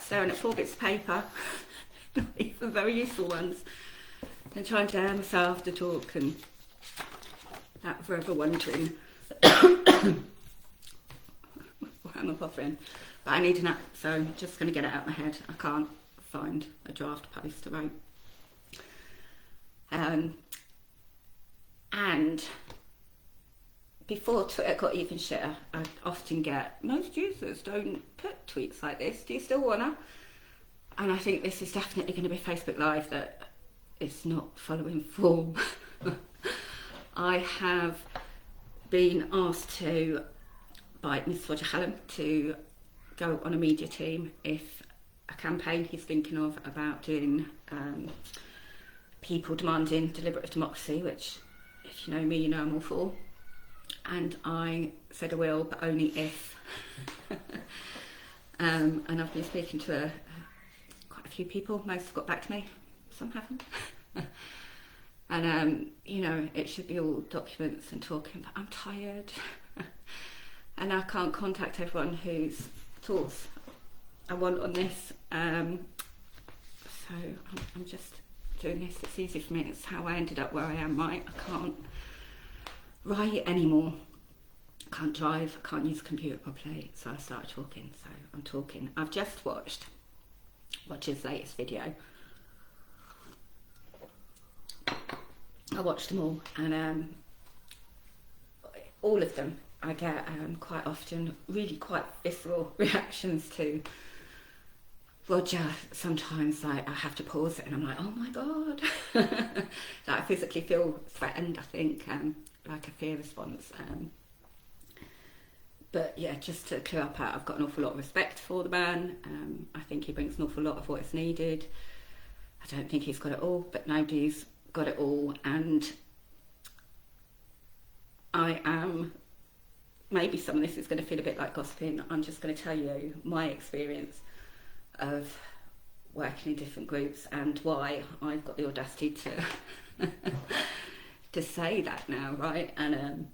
staring at 4 bits of paper, not even very useful ones, and trying to allow myself to talk, and that forever wondering why am I bothering. But I need a nap, so I'm just going to get it out of my head. I can't find a draft post to write. And before Twitter got even shitter, I often get, most users don't put tweets like this, do you still wanna? And I think this is definitely going to be Facebook Live that is not following form. I have been asked to, by Miss Roger Hallam, to go on a media team if a campaign he's thinking of about doing people demanding deliberative democracy, which, if you know me, you know I'm all for. And I said I will, but only if. And I've been speaking to quite a few people. Most have got back to me, some haven't. And you know, it should be all documents and talking, but I'm tired. And I can't contact everyone whose thoughts I want on this. So I'm just doing this. It's easy for me. It's how I ended up where I am, right? I can't write anymore. I can't drive. I can't use a computer properly. So I started talking. So I'm talking. I've just watched Roger's latest video. I watched them all, and all of them I get quite often really quite visceral reactions to. Roger, sometimes like I have to pause it and I'm like, oh my god. Like I physically feel threatened, I think, like a fear response. But yeah, just to clear up, I've got an awful lot of respect for the man. I think he brings an awful lot of what is needed. I don't think he's got it all, but nobody's got it all. And I am, maybe some of this is going to feel a bit like gossiping. I'm just going to tell you my experience of working in different groups and why I've got the audacity to to say that now, right? And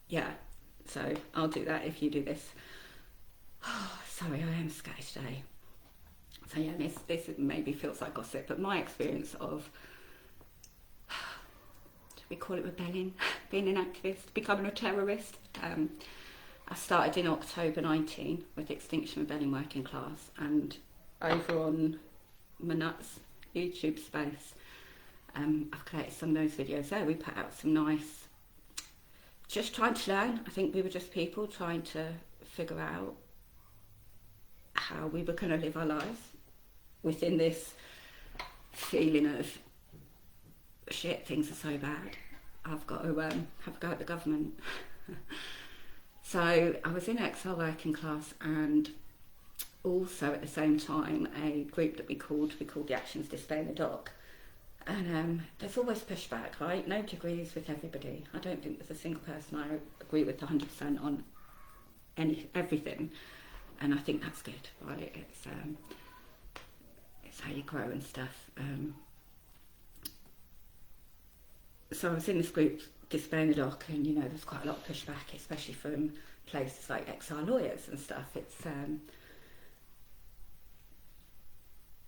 yeah, so I'll do that if you do this. Oh, sorry, I am scattered today. So yeah, this maybe feels like gossip, but my experience of, do we call it rebelling, being an activist, becoming a terrorist? I started in October 19 with Extinction Rebellion Working Class, and over on my nuts YouTube space, I've created some of those videos there. We put out some nice, just trying to learn. I think we were just people trying to figure out how we were going to live our lives within this feeling of shit, things are so bad, I've got to have a go at the government. So I was in exile working class, and also at the same time a group that we called the Actions Display in the Dock. And there's always pushback, right? Nobody agrees with everybody. I don't think there's a single person I agree with 100% on everything, and I think that's good, right? It's how you grow and stuff. So I was in this group displaying the dock, and you know there's quite a lot of pushback, especially from places like exile lawyers and stuff. It's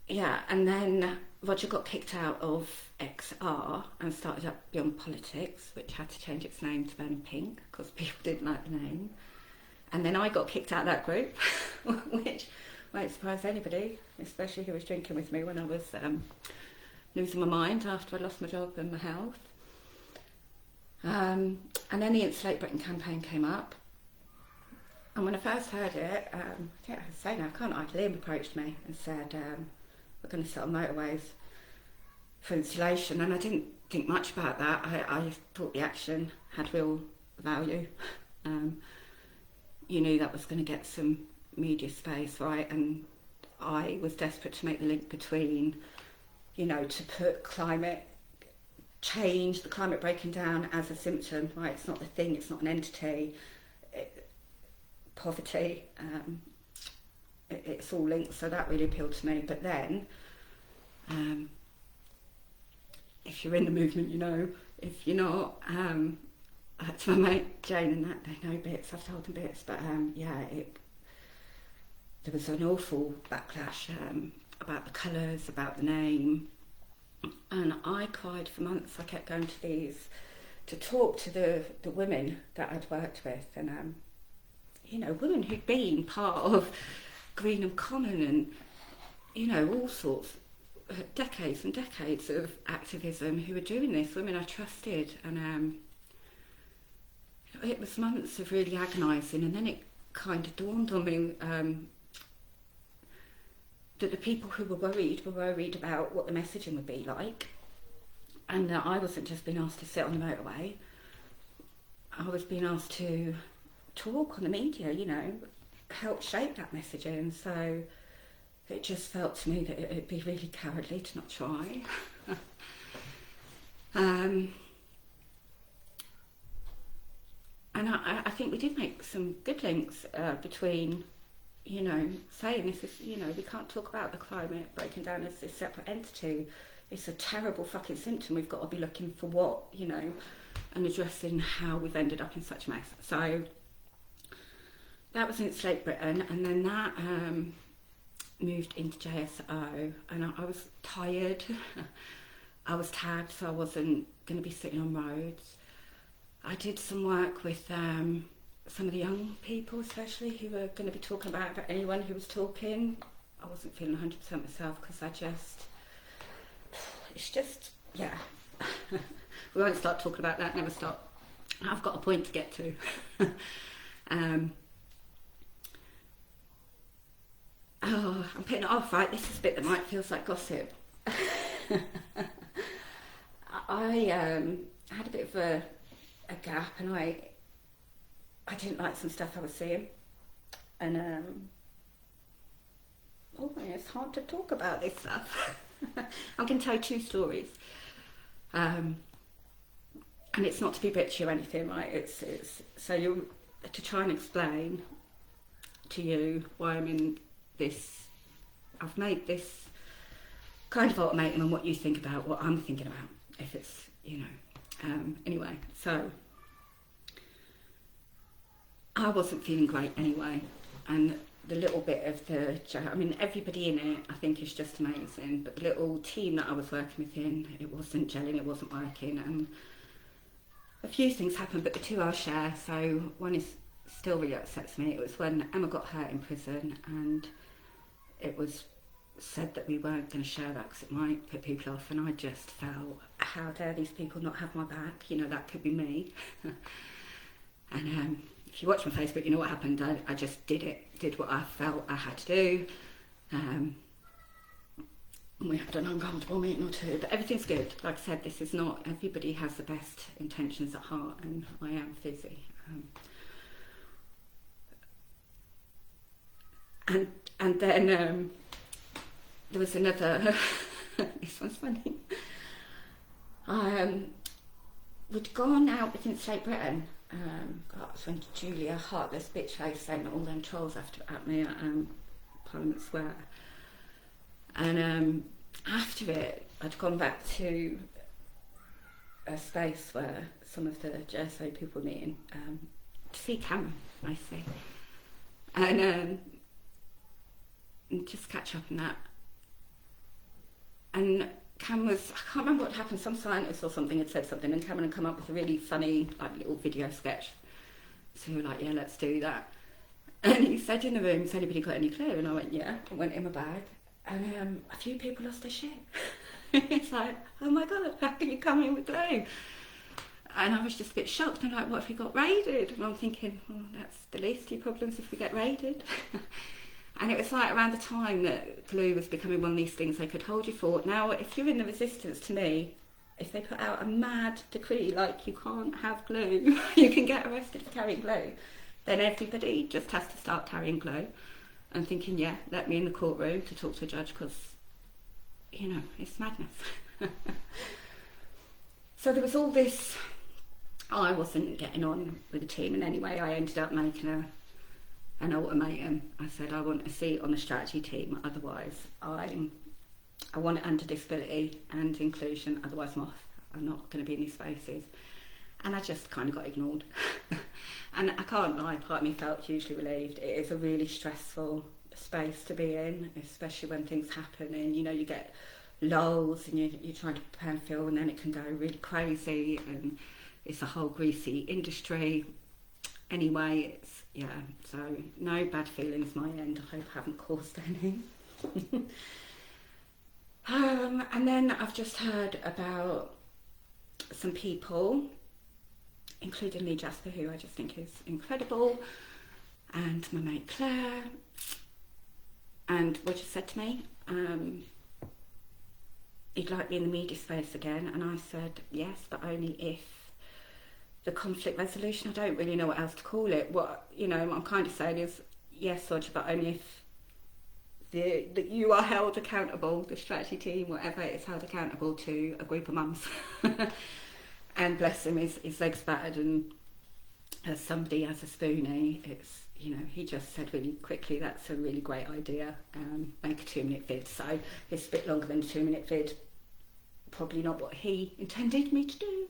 yeah, and then Roger got kicked out of XR and started up Beyond Politics, which had to change its name to Burning Pink because people didn't like the name. And then I got kicked out of that group, which won't surprise anybody, especially who was drinking with me when I was losing my mind after I lost my job and my health. And then the Insulate Britain campaign came up, and when I first heard it, I think I can say now, can't I? Liam approached me and said, we're going to set up motorways for insulation, and I didn't think much about that. I thought the action had real value. You knew that was going to get some media space, right? And I was desperate to make the link between, you know, to put climate change, the climate breaking down as a symptom, right? It's not the thing, it's not an entity. Poverty, it's all linked, so that really appealed to me. But then, if you're in the movement, you know. If you're not, to my mate Jane and that, they know bits, I've told them bits, but yeah, there was an awful backlash about the colours, about the name, and I cried for months. I kept going to these to talk to the women that I'd worked with, and you know, women who'd been part of Greenham Common and, you know, all sorts, decades and decades of activism, who were doing this, women I trusted, and it was months of really agonising, and then it kind of dawned on me that the people who were worried about what the messaging would be like, and that I wasn't just being asked to sit on the motorway, I was being asked to talk on the media, you know, help shape that messaging. So it just felt to me that it'd be really cowardly to not try. And I think we did make some good links between, you know, saying this is, you know, we can't talk about the climate breaking down as this separate entity. It's a terrible fucking symptom. We've got to be looking for what, you know, and addressing how we've ended up in such a mess. So that was in Slate Britain, and then that moved into JSO, and I was tired. I was tagged, so I wasn't going to be sitting on roads. I did some work with some of the young people, especially, who were going to be talking about anyone who was talking. I wasn't feeling 100% myself, because it's just, yeah. We won't start talking about that, never stop. I've got a point to get to. Oh, I'm putting it off, right? This is a bit that might feels like gossip. I had a bit of a gap, and I didn't like some stuff I was seeing, and oh, it's hard to talk about this stuff. I'm going to tell you 2 stories, and it's not to be bitchy or anything, right? It's so you to try and explain to you why I'm in this. I've made this kind of ultimatum on what you think about what I'm thinking about, if it's, you know. Anyway, so I wasn't feeling great anyway, and the little bit of I mean, everybody in it I think is just amazing, but the little team that I was working with it wasn't gelling, it wasn't working, and a few things happened, but the 2 I'll share. So one is still really upsets me. It was when Emma got hurt in prison, and it was said that we weren't going to share that because it might put people off, and I just felt, how dare these people not have my back, you know, that could be me. And if you watch my Facebook, you know what happened. I just did what I felt I had to do, and we had an uncomfortable meeting or 2, but everything's good. Like I said, this is not, everybody has the best intentions at heart, and I am busy. And then there was another, this one's funny. We'd gone out within Slate Britain. God, it was when Julia, heartless bitch face, sent all them trolls at me at Parliament Square. And after it, I'd gone back to a space where some of the JSO people were meeting to see Cameron, I see. And just catch up on that. And Cam was, I can't remember what happened, some scientist or something had said something, and Cameron had come up with a really funny, like, little video sketch. So we were like, yeah, let's do that. And he said in the room, has anybody got any clue? And I went, yeah. I went in my bag, and a few people lost their shit. It's like, oh my God, how can you come in with glue? And I was just a bit shocked. I'm like, what if we got raided? And I'm thinking, well, that's the least of your problems if we get raided. And it was like around the time that glue was becoming one of these things they could hold you for. Now, if you're in the resistance, to me, if they put out a mad decree like you can't have glue, you can get arrested for carrying glue, then everybody just has to start carrying glue and thinking, yeah, let me in the courtroom to talk to a judge, because, you know, it's madness. So there was all this. I wasn't getting on with the team in any way. I ended up making an ultimatum. I said, I want a seat on the strategy team, otherwise I want it under disability and inclusion, otherwise I'm not going to be in these spaces. And I just kind of got ignored. And I can't lie, part of me felt hugely relieved. It is a really stressful space to be in, especially when things happen and you get lulls and you're trying to prepare and feel, and then it can go really crazy and it's a whole greasy industry. Anyway, so no bad feelings my end. I hope I haven't caused any. And then I've just heard about some people, including Lee Jasper, who I just think is incredible, and my mate Claire, and Roger said to me, he'd like me in the media space again, and I said yes, but only if the conflict resolution, I don't really know what else to call it. What I'm kind of saying is yes, Roger, but only if that you are held accountable, the strategy team, whatever, is held accountable to a group of mums. And bless him, his legs battered, and as somebody has a spoonie, it's he just said really quickly, that's a really great idea, make a 2-minute vid. So it's a bit longer than a 2-minute vid, probably not what he intended me to do.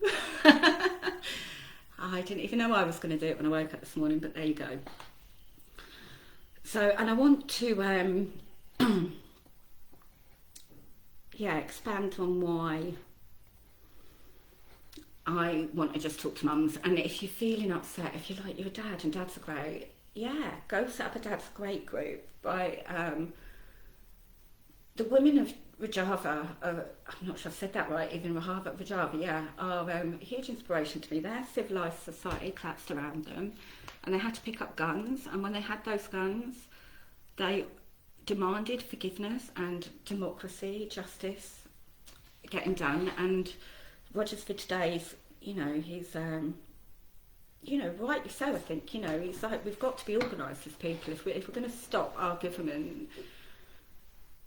I didn't even know I was going to do it when I woke up this morning, but there you go. So, and I want to expand on why I want to just talk to mums. And if you're feeling upset, if you're like your dad and dads are great, go set up a dad's great group, right? The women of Rojava, I'm not sure I've said that right, even Rojava, are a huge inspiration to me. Their civilised society collapsed around them and they had to pick up guns, and when they had those guns, they demanded forgiveness and democracy, justice getting done. And Rogers for today's, he's rightly so, I think, he's like, we've got to be organised as people. If we're going to stop our government,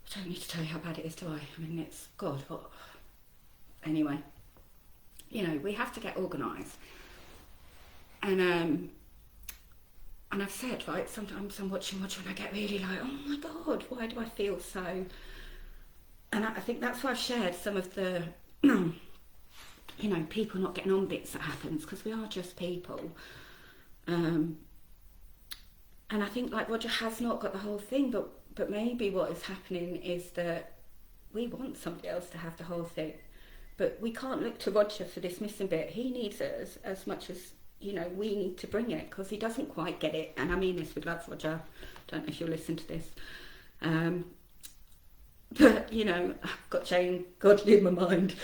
I don't need to tell you how bad it is, do I? I mean, it's, God, what? Anyway, we have to get organised. And I've said, right, sometimes I'm watching and I get really like, oh my God, why do I feel so? And I think that's why I've shared some of the, people not getting on bits that happens, because we are just people. And I think like Roger has not got the whole thing, but maybe what is happening is that we want somebody else to have the whole thing. But we can't look to Roger for this missing bit. He needs us as much as, we need to bring it, because he doesn't quite get it. And I mean this with love, Roger. Don't know if you'll listen to this. But, I've got Jane Godley in my mind.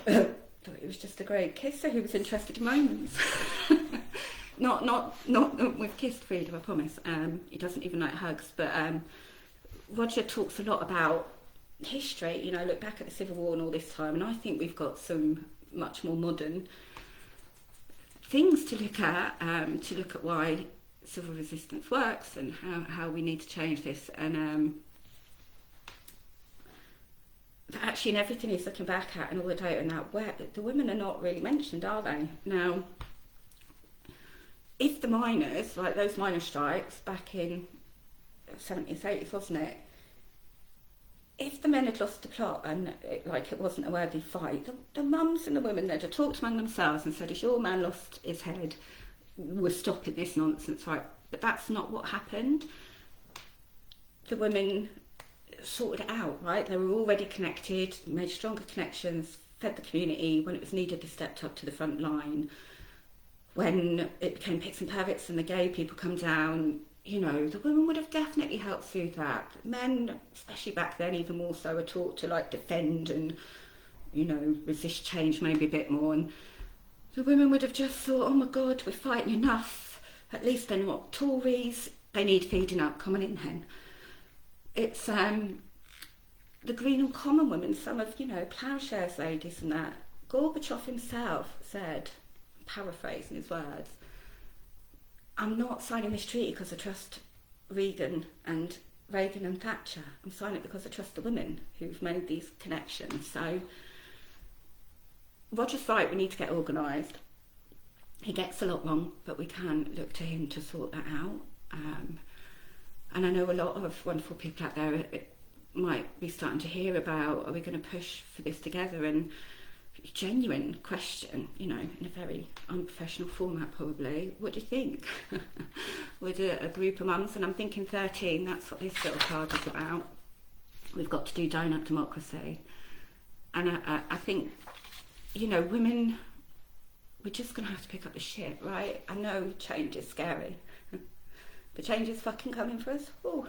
Thought he was just a great kisser who was interested in moments. Not with kissed freedom, I promise. He doesn't even like hugs. But Roger talks a lot about history, look back at the Civil War and all this time, and I think we've got some much more modern things to look at why civil resistance works and how we need to change this. And actually, and everything he's looking back at and all the data and that, where the women are not really mentioned, are they? Now, if the miners, like those miners' strikes back in 70s, 80s, wasn't it? If the men had lost the plot and it wasn't a worthy fight, the mums and the women there had talked among themselves and said, if your man lost his head, we're stopping this nonsense, right? But that's not what happened. The women sorted it out, right? They were already connected, made stronger connections, fed the community. When it was needed, they stepped up to the front line. When it became pics and pavits and the gay people come down, the women would have definitely helped soothe that. Men, especially back then, even more so, were taught to defend and, resist change maybe a bit more. And the women would have just thought, oh my God, we're fighting enough. At least they're not Tories. They need feeding up. Come on in then. It's the Green and Common women, some of, Ploughshares ladies and that. Gorbachev himself said, paraphrasing his words, I'm not signing this treaty because I trust Reagan and Thatcher. I'm signing it because I trust the women who've made these connections. So Roger's right, we need to get organised. He gets a lot wrong, but we can look to him to sort that out. And I know a lot of wonderful people out there might be starting to hear about, are we going to push for this together? And, genuine question, you know, in a very unprofessional format probably. What do you think? With a group of mums, and I'm thinking 13, that's what this little card is about. We've got to do donut democracy. And I think, you know, women, we're just going to have to pick up the shit, right? I know change is scary, but change is fucking coming for us. Ooh.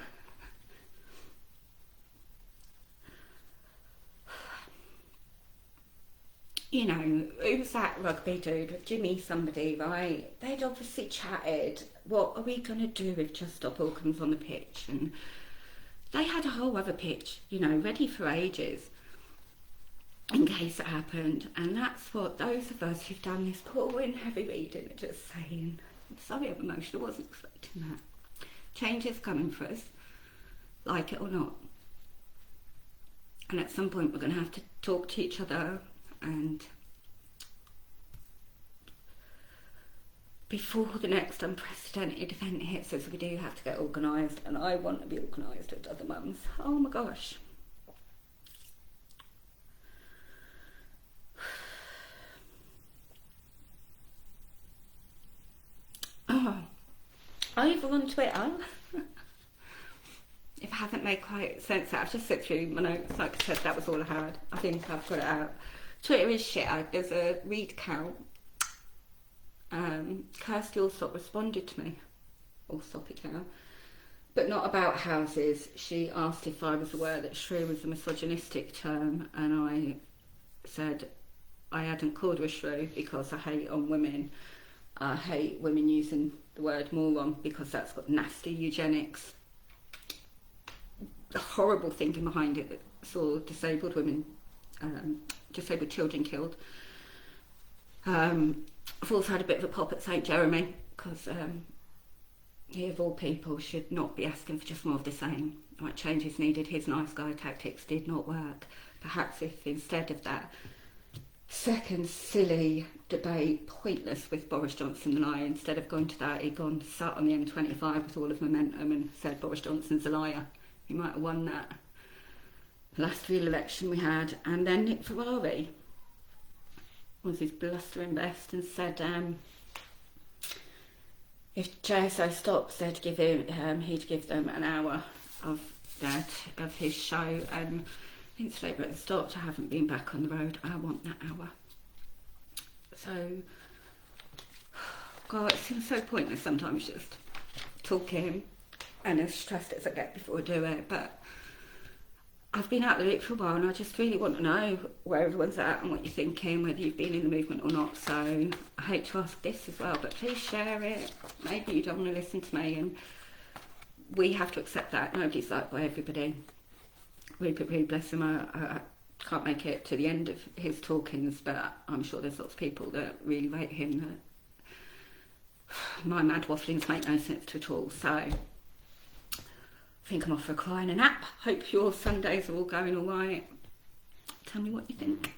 You know, who's that rugby dude? Jimmy somebody, right? They'd obviously chatted, what are we going to do if Just Stop Auckland's on the pitch? And they had a whole other pitch, you know, ready for ages in case it happened. And that's what those of us who've done this boring heavy reading are just saying. I'm sorry I'm emotional, I wasn't expecting that. Change is coming for us, like it or not. And at some point we're going to have to talk to each other, and before the next unprecedented event hits us, we do have to get organised, and I want to be organised with other mums. Oh my gosh. Oh, over on Twitter, if I haven't made quite sense, I've just slipped through my notes. Like I said, that was all I had. I think I've got it out. Twitter is shit. There's a read count. Kirsty Allsop responded to me. Allsop it now. But not about houses. She asked if I was aware that shrew was a misogynistic term, and I said I hadn't called her a shrew because I hate on women. I hate women using the word moron because that's got nasty eugenics, the horrible thinking behind it that saw disabled women, disabled children killed. I've also had a bit of a pop at St Jeremy because he of all people should not be asking for just more of the same. Right, change is needed. His nice guy tactics did not work. Perhaps if instead of that second silly debate, pointless with Boris Johnson and I, instead of going to that, he'd gone sat on the M25 with all of momentum and said Boris Johnson's a liar. He might have won that last real election we had. And then Nick Ferrari was his blustering best and said if JSO stops, they'd give him, he'd give them an hour of that, of his show. And since Labour has stopped, I haven't been back on the road. I want that hour. So, God, it seems so pointless sometimes just talking, and as stressed as I get before I do it. But I've been out of the loop for a while, and I just really want to know where everyone's at and what you're thinking, whether you've been in the movement or not. So I hate to ask this as well, but please share it. Maybe you don't want to listen to me, and we have to accept that. Nobody's liked by everybody. Really bless him. I can't make it to the end of his talkings, but I'm sure there's lots of people that really rate him. That my mad wafflings make no sense to at all. So I think I'm off for a cry and a nap. Hope your Sundays are all going all right. Tell me what you think.